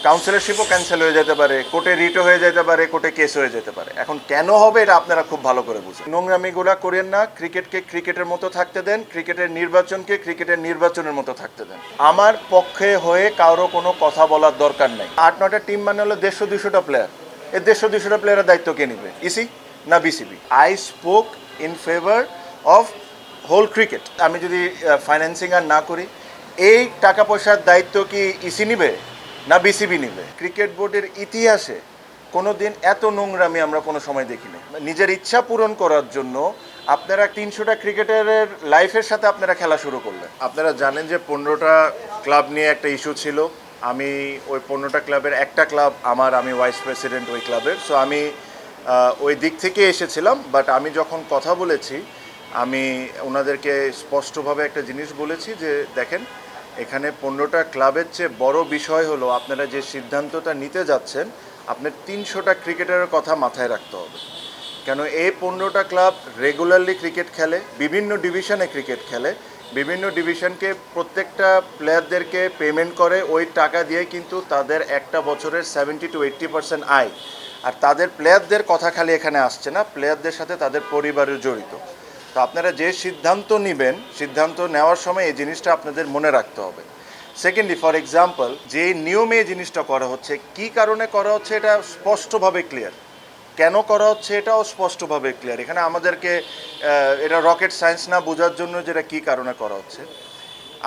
কাউন্সিলরশিপও cancel হয়ে যেতে পারে, কোর্টে রিটও হয়ে যেতে পারে, কোর্টে কেস হয়ে যেতে পারে। এখন কেন হবে এটা আপনারা খুব ভালো করে বুঝেন। নোংরামিগুলা করেন না, ক্রিকেটকে ক্রিকেটের মতো থাকতে দেন, ক্রিকেটের নির্বাচনকে ক্রিকেটের নির্বাচনের মতো থাকতে দেন। আমার পক্ষে হয়ে কারো কোনো কথা বলার দরকার নেই। 8-9টা টিম মানে হলো 150-200টা প্লেয়ার। এই 150-200টা প্লেয়ারের দায়িত্ব কে নিবে? ইসি না BCB? I spoke in favour of whole cricket. আমি যদি ফাইন্যান্সিং আর না করি, এই টাকা পয়সার দায়িত্ব কি ইসি নিবে না বিসিবি নিবে? ক্রিকেট বোর্ডের ইতিহাসে কোনো দিন এত নোংরামি আমরা কোনো সময় দেখিনি। নিজের ইচ্ছা পূরণ করার জন্য আপনারা 300টা ক্রিকেটারের লাইফের সাথে আপনারা খেলা শুরু করলেন। আপনারা জানেন যে 15টা ক্লাব নিয়ে একটা ইস্যু ছিল। আমি ওই 15টা ক্লাবের একটা ক্লাব আমি ভাইস প্রেসিডেন্ট ওই ক্লাবের। সো আমি ওই দিক থেকে এসেছিলাম। বাট আমি যখন কথা বলেছি, আমি ওনাদেরকে স্পষ্টভাবে একটা জিনিস বলেছি যে দেখেন, এখানে 15টা ক্লাবের চেয়ে বড় বিষয় হলো আপনারা যে সিদ্ধান্তটা নিতে যাচ্ছেন, আপনার 300টা ক্রিকেটারের কথা মাথায় রাখতে হবে। কেন এই 15টা ক্লাব রেগুলারলি ক্রিকেট খেলে, বিভিন্ন ডিভিশনে ক্রিকেট খেলে, বিভিন্ন ডিভিশনকে প্রত্যেকটা প্লেয়ারদেরকে পেমেন্ট করে, ওই টাকা দিয়ে কিন্তু তাদের একটা বছরের 70-80% আয়। আর তাদের প্লেয়ারদের কথা খালি এখানে আসছে না, প্লেয়ারদের সাথে তাদের পরিবারও জড়িত। তো আপনারা যে সিদ্ধান্ত নেবেন, সিদ্ধান্ত নেওয়ার সময় এই জিনিসটা আপনাদের মনে রাখতে হবে। সেকেন্ডলি, ফর এক্সাম্পল, যে নিয়মে এই জিনিসটা করা হচ্ছে, কি কারণে করা হচ্ছে এটা স্পষ্টভাবে ক্লিয়ার। কেন করা হচ্ছে এটাও স্পষ্টভাবে ক্লিয়ার। এখানে আমাদেরকে এটা রকেট সায়েন্স না বোঝার জন্য যেটা কী কারণে করা হচ্ছে।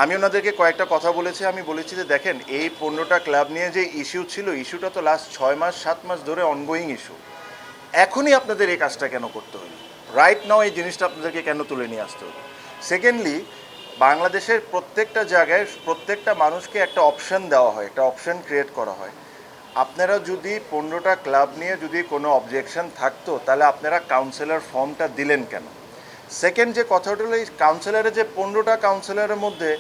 আমি ওনাদেরকে কয়েকটা কথা বলেছি। আমি বলেছি যে দেখেন, এই 15টা ক্লাব নিয়ে যে ইস্যু ছিল, ইস্যুটা তো লাস্ট 6 মাস 7 মাস ধরে অনগোয়িং ইস্যু। এখনই আপনাদের এই কাজটা কেন করতে হলো? রাইট নাও এই জিনিসটা আপনাদেরকে কেন তুলে নিয়ে আসতে হলো? সেকেন্ডলি, বাংলাদেশের প্রত্যেকটা জায়গায় প্রত্যেকটা মানুষকে একটা অপশন দেওয়া হয়, একটা অপশন ক্রিয়েট করা হয়। আপনারা যদি 15টা ক্লাব নিয়ে যদি কোনো অবজেকশন থাকতো, তাহলে আপনারা কাউন্সিলর ফর্মটা দিলেন কেন? সেকেন্ড যে কথাটা হলো, এই কাউন্সিলরের যে 15টা কাউন্সিলরের মধ্যে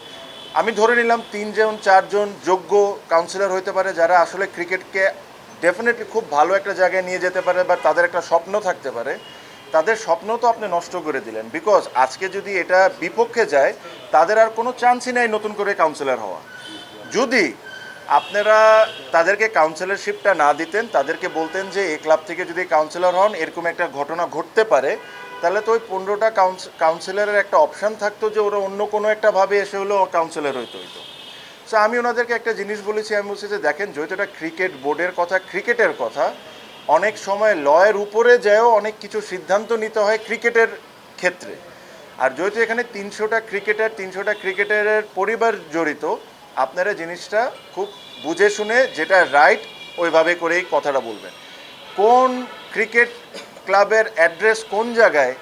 আমি ধরে নিলাম 3-4জন যোগ্য কাউন্সিলর হতে পারে, যারা আসলে ক্রিকেটকে ডেফিনেটলি খুব ভালো একটা জায়গায় নিয়ে যেতে পারে, বা তাদের একটা স্বপ্ন থাকতে পারে। তাদের স্বপ্ন তো আপনি নষ্ট করে দিলেন। বিকজ আজকে যদি এটা বিপক্ষে যায়, তাদের আর কোনো চান্সই নেই নতুন করে কাউন্সিলর হওয়া। যদি আপনারা তাদেরকে কাউন্সিলরশিপটা না দিতেন, তাদেরকে বলতেন যে এই ক্লাব থেকে যদি কাউন্সিলর হন এরকম একটা ঘটনা ঘটতে পারে, তাহলে তো ওই 15টা কাউন্সিলরের একটা অপশান থাকতো যে ওরা অন্য কোনো একটা ভাবে এসে হলেও কাউন্সিলর হইতো। সো আমি ওনাদেরকে একটা জিনিস বলেছি, আমি বলছি যে দেখেন, যেহেতু এটা ক্রিকেট বোর্ডের কথা, ক্রিকেটের কথা, অনেক সময় লয়ের উপরে যেও অনেক কিছু সিদ্ধান্ত নিতে হয় ক্রিকেটের ক্ষেত্রে। আর যেহেতু এখানে 300টা ক্রিকেটারের পরিবার জড়িত, আপনারা জিনিসটা খুব বুঝে শুনে যেটা রাইট ওইভাবে করেই কথাটা বলবেন। কোন ক্রিকেট ক্লাবের অ্যাড্রেস কোন জায়গায়,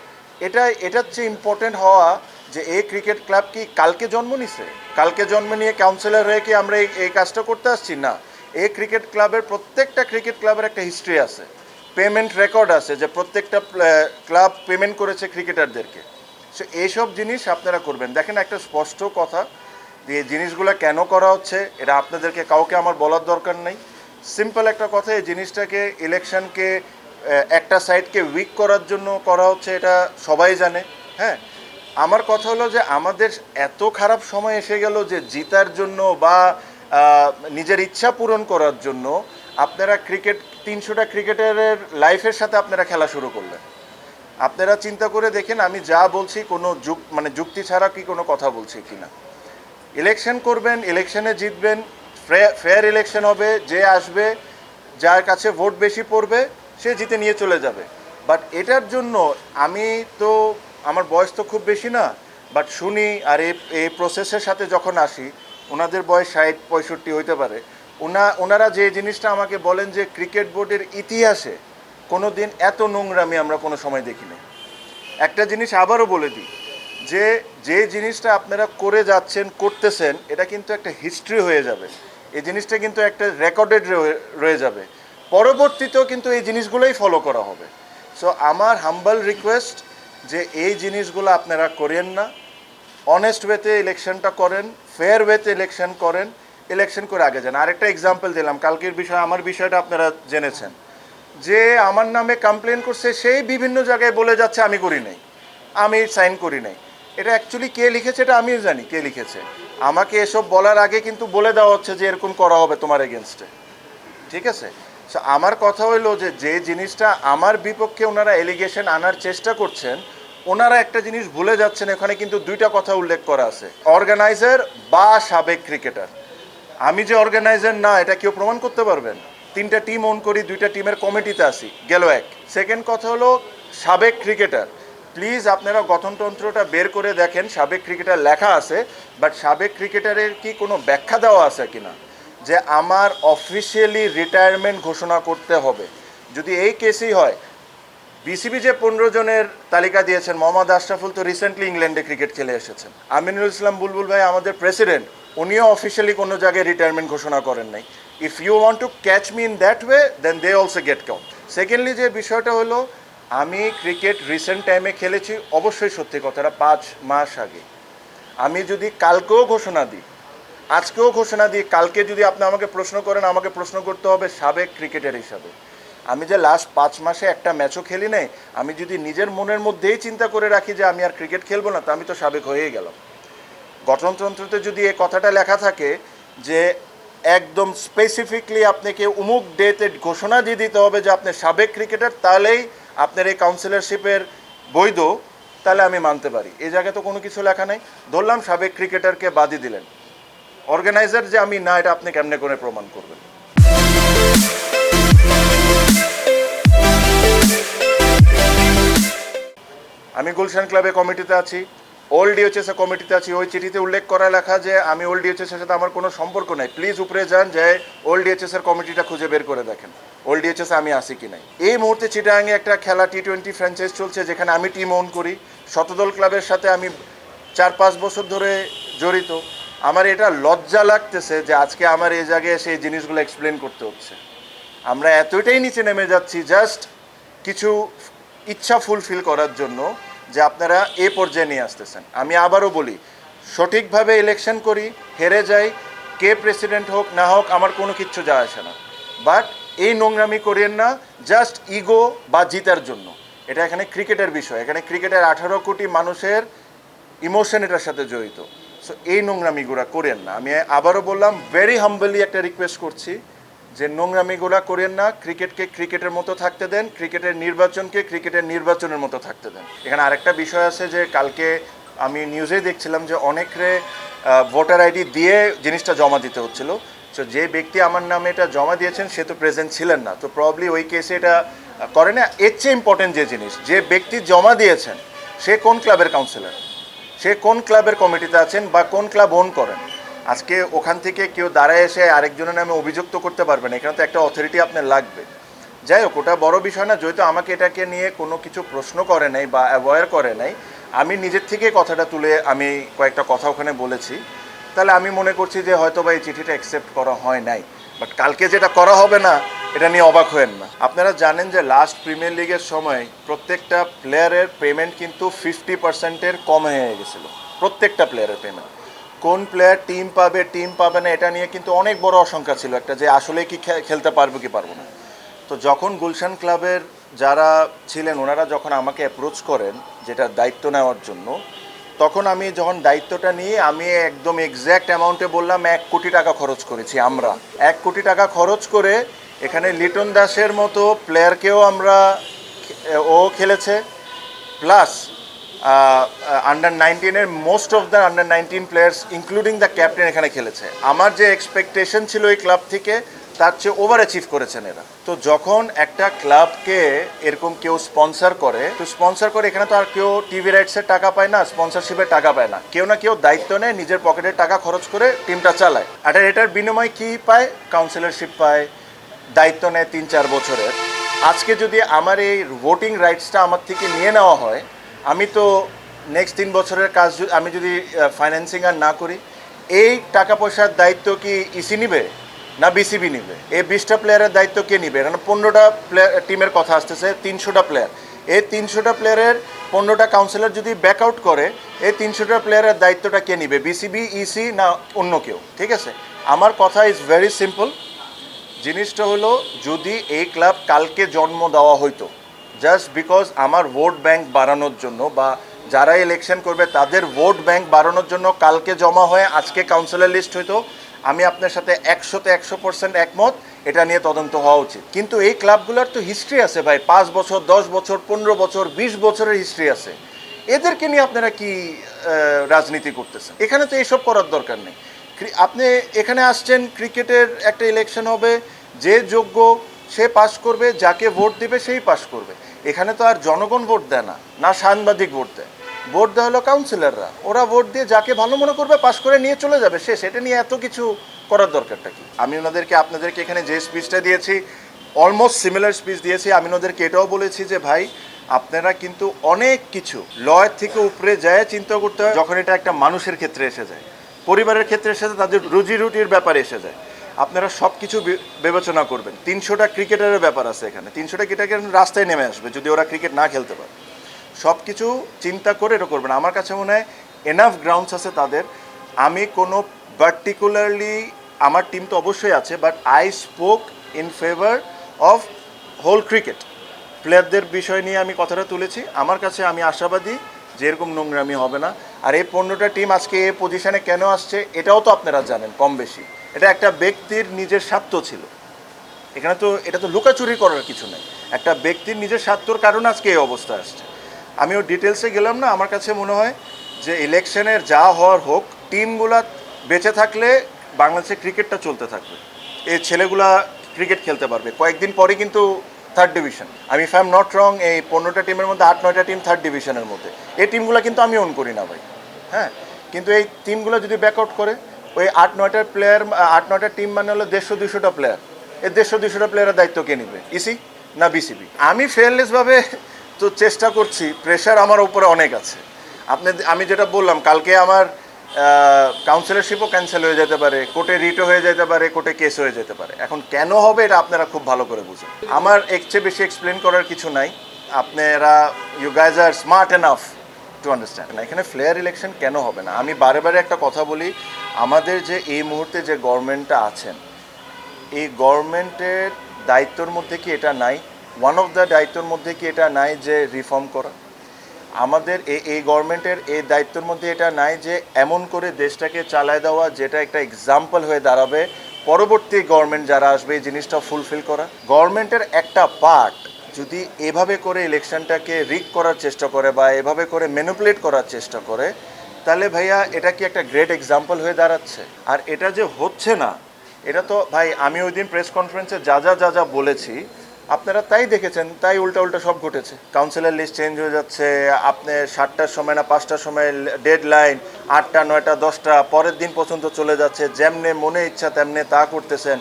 এটার চেয়ে ইম্পর্টেন্ট হওয়া যে এই ক্রিকেট ক্লাব কি কালকে জন্ম নিছে, কালকে জন্ম নিয়ে কাউন্সিলর হয়ে কি আমরা এই কাজটা করতে আসছি? না। এই ক্রিকেট ক্লাবের প্রত্যেকটা ক্রিকেট ক্লাবের একটা হিস্ট্রি আছে, পেমেন্ট রেকর্ড আছে, যে প্রত্যেকটা ক্লাব পেমেন্ট করেছে ক্রিকেটারদেরকে। সো এইসব জিনিস আপনারা করবেন। দেখেন, একটা স্পষ্ট কথা, এই জিনিসগুলো কেন করা হচ্ছে এটা আপনাদেরকে কাউকে আমার বলার দরকার নেই। সিম্পল একটা কথা, এই জিনিসটাকে ইলেকশনকে একটা সাইডকে উইক করার জন্য করা হচ্ছে, এটা সবাই জানে। হ্যাঁ, আমার কথা হলো যে আমাদের এত খারাপ সময় এসে গেল যে জিতার জন্য বা নিজের ইচ্ছা পূরণ করার জন্য আপনারা 300টা ক্রিকেটারের লাইফের সাথে আপনারা খেলা শুরু করলেন। আপনারা চিন্তা করে দেখেন, আমি যা বলছি কোনো যুক্তি ছাড়া কি কোনো কথা বলছি কিনা। ইলেকশন করবেন, ইলেকশনে জিতবেন, ফেয়ার ইলেকশন হবে, যে আসবে যার কাছে ভোট বেশি পড়বে সে জিতে নিয়ে চলে যাবে। বাট এটার জন্য আমার বয়স তো খুব বেশি না, বাট শুনি আর এই প্রসেসের সাথে যখন আসি, ওনাদের বয়স 60-65 হইতে পারে, ওনারা যে জিনিসটা আমাকে বলেন যে ক্রিকেট বোর্ডের ইতিহাসে কোনো দিন এত নোংরামি আমরা কোনো সময় দেখিনি। একটা জিনিস আবারও বলে দিই, যে জিনিসটা আপনারা করে যাচ্ছেন, করতেছেন, এটা কিন্তু একটা হিস্ট্রি হয়ে যাবে। এই জিনিসটা কিন্তু একটা রেকর্ডেড রয়ে যাবে। পরবর্তীতেও কিন্তু এই জিনিসগুলোই ফলো করা হবে। সো আমার হাম্বল রিকোয়েস্ট যে এই জিনিসগুলো আপনারা করেন না, অনেস্ট ওয়েতে ইলেকশনটা করেন, ফেয়ার ওয়েতে ইলেকশন করেন, ইলেকশন করে আগে যান। আরেকটা এক্সাম্পল দিলাম, কালকের বিষয়, আমার বিষয়টা আপনারা জেনেছেন, যে আমার নামে কমপ্লেন করছে, সেই বিভিন্ন জায়গায় বলে যাচ্ছে আমি করি নাই, আমি সাইন করি নাই। এটা অ্যাকচুয়ালি কে লিখেছে এটা আমিও জানি কে লিখেছে। আমাকে এসব বলার আগে কিন্তু বলে দেওয়া হচ্ছে যে এরকম করা হবে তোমার এগেনস্টে। ঠিক আছে। সো আমার কথা হইলো যে যে জিনিসটা আমার বিপক্ষে ওনারা এলিগেশন আনার চেষ্টা করছেন, ওনারা একটা জিনিস ভুলে যাচ্ছেন, এখানে কিন্তু দুইটা কথা উল্লেখ করা আছে, অর্গানাইজার বা সাবেক ক্রিকেটার। আমি যে অর্গানাইজার না এটা কেউ প্রমাণ করতে পারবেন? 3টা টিম ওন করি, 2টা টিমের কমিটিতে আসি, গেল এক। সেকেন্ড কথা হলো সাবেক ক্রিকেটার। প্লিজ আপনারা গঠনতন্ত্রটা বের করে দেখেন, সাবেক ক্রিকেটার লেখা আছে, বাট সাবেক ক্রিকেটারের কি কোনো ব্যাখ্যা দেওয়া আছে কিনা যে আমার অফিসিয়ালি রিটায়ারমেন্ট ঘোষণা করতে হবে। যদি এই কেসই হয়, বিসিবি যে 15 জনের তালিকা দিয়েছেন, মোহাম্মদ আশরাফুল তো রিসেন্টলি ইংল্যান্ডে ক্রিকেট খেলে এসেছেন, আমিনুল ইসলাম বুলবুল ভাই আমাদের প্রেসিডেন্ট, উনিও অফিসিয়ালি কোনো জায়গায় রিটায়ারমেন্ট ঘোষণা করেন নাই। If you want to catch me in that way then they also get count. Secondly যে বিষয়টা হলো, আমি ক্রিকেট রিসেন্ট টাইমে খেলেছি, অবশ্যই সত্যি কথাটা 5 মাস আগে। আমি যদি কালকেও ঘোষণা দিই, আজকেও ঘোষণা দিই, কালকে যদি আপনি আমাকে প্রশ্ন করেন, আমাকে প্রশ্ন করতে হবে সাবেক ক্রিকেটার হিসাবে। আমি যে লাস্ট 5 মাসে একটা ম্যাচও খেলি নাই, আমি যদি নিজের মনের মধ্যেই চিন্তা করে রাখি যে আমি আর ক্রিকেট খেলবো না, তো আমি তো সাবেক হয়েই গেলাম। গঠনতন্ত্রতে যদি এই কথাটা লেখা থাকে যে একদম স্পেসিফিকলি আপনাকে অমুক ডেতে ঘোষণা দিয়ে দিতে হবে যে আপনি সাবেক ক্রিকেটার, তাহলেই আপনার এই কাউন্সিলরশিপের বৈধ, তাহলে আমি মানতে পারি। এই জায়গায় তো কোনো কিছু লেখা নেই। ধরলাম সাবেক ক্রিকেটারকে বাদই দিলেন, অর্গানাইজার যে আমি না, এটা আপনি কেমনে করে প্রমাণ করবেন? আমি গুলশান ক্লাবে কমিটিতে আছি, ওল্ড ডিএচএস এর কমিটিতে আছি। ওই চিঠিতে উল্লেখ করা লেখা যে আমি ওল্ড ডিএচএস এর সাথে আমার কোনো সম্পর্ক নাই। প্লিজ উপরে যান, যে ওল্ড ডিএচএস এর কমিটিটা খুঁজে বের করে দেখেন ওল্ড ডিএচএস আমি আসি কি নাই। এই মুহূর্তে চিটাগাংয়ে একটা খেলা T20 ফ্র্যাঞ্চাইজ চলছে, যেখানে আমি টিম ওন করি। শতদল ক্লাবের সাথে আমি 4-5 বছর ধরে জড়িত। আমার এটা লজ্জা লাগতেছে যে আজকে আমার এই জায়গায় এসে এই জিনিসগুলো এক্সপ্লেন করতে হচ্ছে। আমরা এতটাই নিচে নেমে যাচ্ছি জাস্ট কিছু ইচ্ছা ফুলফিল করার জন্য, যে আপনারা এ পর্যায়ে নিয়ে আসতেছেন। আমি আবারও বলি, সঠিকভাবে ইলেকশন করি, হেরে যাই, কে প্রেসিডেন্ট হোক না হোক আমার কোনো কিচ্ছু যায় আসে না, বাট এই নোংরামি করেন না জাস্ট ইগো বা জিতার জন্য। এটা এখানে ক্রিকেটের বিষয়, এখানে ক্রিকেটের 18 কোটি মানুষের ইমোশন এটার সাথে জড়িত। সো এই নোংরামিগুলা করেন না। আমি আবারও বললাম, ভেরি হাম্বলি একটা রিকোয়েস্ট করছি যে নোংরামিগুলা করেন না, ক্রিকেটকে ক্রিকেটের মতো থাকতে দেন, ক্রিকেটের নির্বাচনকে ক্রিকেটের নির্বাচনের মতো থাকতে দেন। এখানে আরেকটা বিষয় আছে যে কালকে আমি নিউজে দেখছিলাম যে অনেকরে ভোটার আইডি দিয়ে জিনিসটা জমা দিতে হচ্ছিল। সো যে ব্যক্তি আমার নামে এটা জমা দিয়েছেন সে তো প্রেজেন্ট ছিলেন না, তো প্রবলি ওই কেসে এটা করে না। এর চেয়ে ইম্পর্টেন্ট যে জিনিস, যে ব্যক্তি জমা দিয়েছেন সে কোন ক্লাবের কাউন্সিলর, সে কোন ক্লাবের কমিটিতে আছেন বা কোন ক্লাব ওন করেন। আজকে ওখান থেকে কেউ দাঁড়ায় এসে আরেকজনের নামে অভিযুক্ত করতে পারবেন, এখানে তো একটা অথরিটি আপনার লাগবে। যাই হোক, ওটা বড় বিষয় না। যেহেতু আমাকে এটাকে নিয়ে কোনো কিছু প্রশ্ন করে নাই বা অ্যাভয়েড করে নাই, আমি নিজের থেকে কথাটা তুলে আমি কয়েকটা কথা ওখানে বলেছি, তাহলে আমি মনে করছি যে হয়তো বা এই চিঠিটা অ্যাকসেপ্ট করা হয় নাই। বাট কালকে যেটা করা হবে না, এটা নিয়ে অবাক হয়েন না। আপনারা জানেন যে লাস্ট প্রিমিয়ার লিগের সময় প্রত্যেকটা প্লেয়ারের পেমেন্ট কিন্তু 50%-এর কম হয়ে গেছিলো, প্রত্যেকটা প্লেয়ারের পেমেন্ট। কোন প্লেয়ার টিম পাবে টিম পাবে না এটা নিয়ে কিন্তু অনেক বড় আশঙ্কা ছিল একটা, যে আসলে কি খেলতে পারবো কি পারবো না। তো যখন গুলশান ক্লাবের যারা ছিলেন ওনারা যখন আমাকে অ্যাপ্রোচ করেন যেটা দায়িত্ব নেওয়ার জন্য, তখন আমি যখন দায়িত্বটা নিয়ে আমি একদম এক্স্যাক্ট অ্যামাউন্টে বললাম 1 কোটি টাকা খরচ করেছি আমরা। 1 কোটি টাকা খরচ করে এখানে লিটন দাসের মতো প্লেয়ারকেও আমরা, ও খেলেছে, প্লাস আন্ডার-19-এর most of the under nineteen players including the captain এখানে খেলেছে। আমার যে এক্সপেকটেশন ছিল এই ক্লাব থেকে তার চেয়ে ওভার অ্যাচিভ করেছেন এরা। তো যখন একটা ক্লাবকে এরকম কেউ স্পন্সর করে, তো স্পন্সর করে এখানে তো আর কেউ টিভি রাইটসের টাকা পায় না, স্পন্সরশিপের টাকা পায় না, কেউ না কেউ দায়িত্ব নেয়, নিজের পকেটের টাকা খরচ করে টিমটা চালায়। আর এটার বিনিময়ে কী পায়? কাউন্সিলরশিপ পায়, দায়িত্ব নেয় 3-4 বছরের। আজকে যদি আমার এই ভোটিং রাইটসটা আমার থেকে নিয়ে নেওয়া হয়, আমি তো নেক্সট 3 বছরের কাজ আমি যদি ফাইন্যান্সিং আর না করি, এই টাকা পয়সার দায়িত্ব কি ইসি নিবে না বিসিবি নিবে? এই 20টা প্লেয়ারের দায়িত্ব কে নিবে? কারণ 15টা প্লেয়ার টিমের কথা আসতেছে, 300টা প্লেয়ার। এই 300টা প্লেয়ারের 15টা কাউন্সিলর যদি ব্যাক আউট করে, এই 300টা প্লেয়ারের দায়িত্বটা কে নিবে? বিসিবি, ইসি না অন্য কেউ? ঠিক আছে, আমার কথা ইজ ভেরি সিম্পল। জিনিসটা হলো, যদি এই ক্লাব কালকে জন্ম দেওয়া হইতো জাস্ট বিকজ আমার ভোট ব্যাংক বাড়ানোর জন্য, বা যারা ইলেকশন করবে তাদের ভোট ব্যাংক বাড়ানোর জন্য কালকে জমা হয়ে আজকে কাউন্সিলর লিস্ট হইতো, আমি আপনার সাথে 100% একমত। এটা নিয়ে তদন্ত হওয়া উচিত। কিন্তু এই ক্লাবগুলোর তো হিস্ট্রি আছে ভাই, 5 বছর, 10 বছর, 15 বছর, 20 বছরের হিস্ট্রি আছে। এদেরকে নিয়ে আপনারা কি রাজনীতি করতেছেন? এখানে তো এইসব করার দরকার নেই। আপনি এখানে আসছেন, ক্রিকেটের একটা ইলেকশন হবে, যে যোগ্য সে পাস করবে, যাকে ভোট দিবে সেই পাস করবে। এখানে তো আর জনগণ ভোট দেয় না, না সাংবাদিক ভোট দেয়, ভোট দেওয়া হলো কাউন্সিলররা। ওরা ভোট দিয়ে যাকে ভালো মনে করবে পাস করে নিয়ে চলে যাবে, শেষ। এটা নিয়ে এত কিছু করার দরকারটা কি? আমি আপনাদেরকে এখানে যে স্পিচটা দিয়েছি, অলমোস্ট সিমিলার স্পিচ দিয়েছি। আমি ওদেরকে এটাও বলেছি যে ভাই, আপনারা কিন্তু অনেক কিছু লয়ের থেকে উপরে যায় চিন্তা করতে হয় যখন এটা একটা মানুষের ক্ষেত্রে এসে যায়, পরিবারের ক্ষেত্রে এসে যায়, তাদের রুজি রুটির ব্যাপারে এসে যায়। আপনারা সব কিছু বিবেচনা করবেন। 300টা ক্রিকেটারের ব্যাপার আছে এখানে, 300টা ক্রিকেটার রাস্তায় নেমে আসবে যদি ওরা ক্রিকেট না খেলতে পারে। সব কিছু চিন্তা করে এটা করবেন। আমার কাছে মনে হয় এনাফ গ্রাউন্ডস আছে তাদের। আমি কোনো পার্টিকুলারলি, আমার টিম তো অবশ্যই আছে, but I spoke in favour of whole cricket. প্লেয়ারদের বিষয় নিয়ে আমি কথাটা তুলেছি। আমার কাছে, আমি আশাবাদী যে এরকম নোংরামি হবে না। আর এই 15টা টিম আজকে এই পজিশনে কেন আসছে এটাও তো আপনারা জানেন কম বেশি। এটা একটা ব্যক্তির নিজের স্বার্থ ছিল এখানে, তো এটা তো লুকাচুরি করার কিছু নেই। একটা ব্যক্তির নিজের স্বার্থর কারণে আজকে এই অবস্থা আসছে। আমি ওর ডিটেলসে গেলাম না। আমার কাছে মনে হয় যে ইলেকশনের যা হওয়ার হোক, টিমগুলা বেঁচে থাকলে বাংলাদেশের ক্রিকেটটা চলতে থাকবে, এই ছেলেগুলা ক্রিকেট খেলতে পারবে। কয়েকদিন পরে কিন্তু থার্ড ডিভিশন, আমি if I am not wrong, এই 15টা টিমের মধ্যে 8-9টা টিম থার্ড ডিভিশনের মধ্যে। এই টিমগুলো কিন্তু আমি অন করি না ভাই, হ্যাঁ। কিন্তু এই টিমগুলো যদি ব্যাকআউট করে, ওই 8-9টা প্লেয়ার, 8-9টা টিম মানে হলো 150-200টা প্লেয়ার। এই 150-200টা প্লেয়ারের দায়িত্ব কে নেবে? ইসি না বিসিবি? আমি ফেয়ারলেসভাবে তো চেষ্টা করছি, প্রেশার আমার উপরে অনেক আছে। আমি যেটা বললাম, কালকে আমার কাউন্সিলরশিপও ক্যান্সেল হয়ে যেতে পারে, কোর্টে রিটও হয়ে যেতে পারে, কোর্টে কেস হয়ে যেতে পারে। এখন কেন হবে এটা আপনারা খুব ভালো করে বুঝুন। আমার এর চেয়ে বেশি এক্সপ্লেন করার কিছু নাই। আপনারা, you guys are smart enough to understand. না, এখানে ফ্লেয়ার ইলেকশন কেন হবে না? আমি বারে বারে একটা কথা বলি, আমাদের যে এই মুহূর্তে যে গভর্নমেন্টটা আছেন, এই গভর্নমেন্টের দায়িত্বর মধ্যে কি এটা নাই, ওয়ান অফ দ্য দায়িত্বর মধ্যে কি এটা নাই যে রিফর্ম করা? আমাদের এই গভর্নমেন্টের এই দায়িত্বের মধ্যে এটা নাই যে এমন করে দেশটাকে চালায় দেওয়া যেটা একটা এক্সাম্পল হয়ে দাঁড়াবে পরবর্তী গভর্নমেন্ট যারা আসবে এই জিনিসটা ফুলফিল করা? গভর্নমেন্টের একটা পার্ট যদি এভাবে করে ইলেকশনটাকে রিগ করার চেষ্টা করে বা এভাবে করে ম্যানিপুলেট করার চেষ্টা করে, তাহলে ভাইয়া এটা কি একটা গ্রেট এক্সাম্পল হয়ে দাঁড়াচ্ছে? আর এটা যে হচ্ছে না, এটা তো ভাই, আমি ওই দিন প্রেস কনফারেন্সে যা বলেছি আপনারা তাই দেখেছেন, তাই উল্টা সব ঘটেছে। কাউন্সিলের লিস্ট চেঞ্জ হয়ে যাচ্ছে, আপনি 7টার সময় না 5টার সময় ডেড লাইন, 8টা 9টা 10টা পরের দিন পর্যন্ত চলে যাচ্ছে, যেমনে মনে ইচ্ছা তেমনে তা করতেছেন।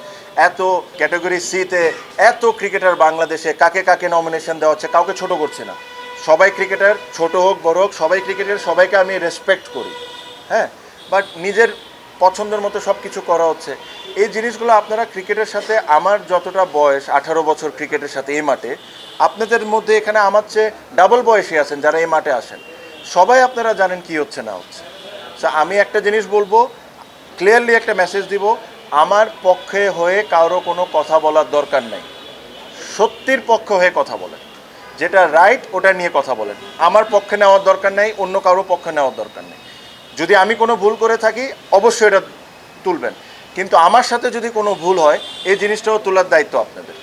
এত ক্যাটাগরি সিতে এত ক্রিকেটার বাংলাদেশে, কাকে নমিনেশন দেওয়া হচ্ছে, কাউকে ছোট করছে না। সবাই ক্রিকেটার, ছোট হোক বড় হোক, সবাই ক্রিকেটার, সবাইকে আমি রেসপেক্ট করি, হ্যাঁ। বাট নিজের পছন্দের মতো সব কিছু করা হচ্ছে। এই জিনিসগুলো আপনারা ক্রিকেটের সাথে, আমার যতটা বয়স 18 বছর ক্রিকেটের সাথে এই মাঠে, আপনাদের মধ্যে এখানে আমার চেয়ে ডাবল বয়সী আছেন যারা এই মাঠে আসেন, সবাই আপনারা জানেন কি হচ্ছে না হচ্ছে। সো আমি একটা জিনিস বলবো, ক্লিয়ারলি একটা মেসেজ দিব, আমার পক্ষে হয়ে কারো কোনো কথা বলার দরকার নেই। সত্যির পক্ষে হয়ে কথা বলেন, যেটা রাইট ওটা নিয়ে কথা বলেন। আমার পক্ষে নেওয়ার দরকার নেই, অন্য কারো পক্ষে নেওয়ার দরকার নেই। যদি আমি কোনো ভুল করে থাকি অবশ্যই এটা তুলবেন, কিন্তু আমার সাথে যদি কোনো ভুল হয় এই জিনিসটাও তোলার দায়িত্ব আপনাদের।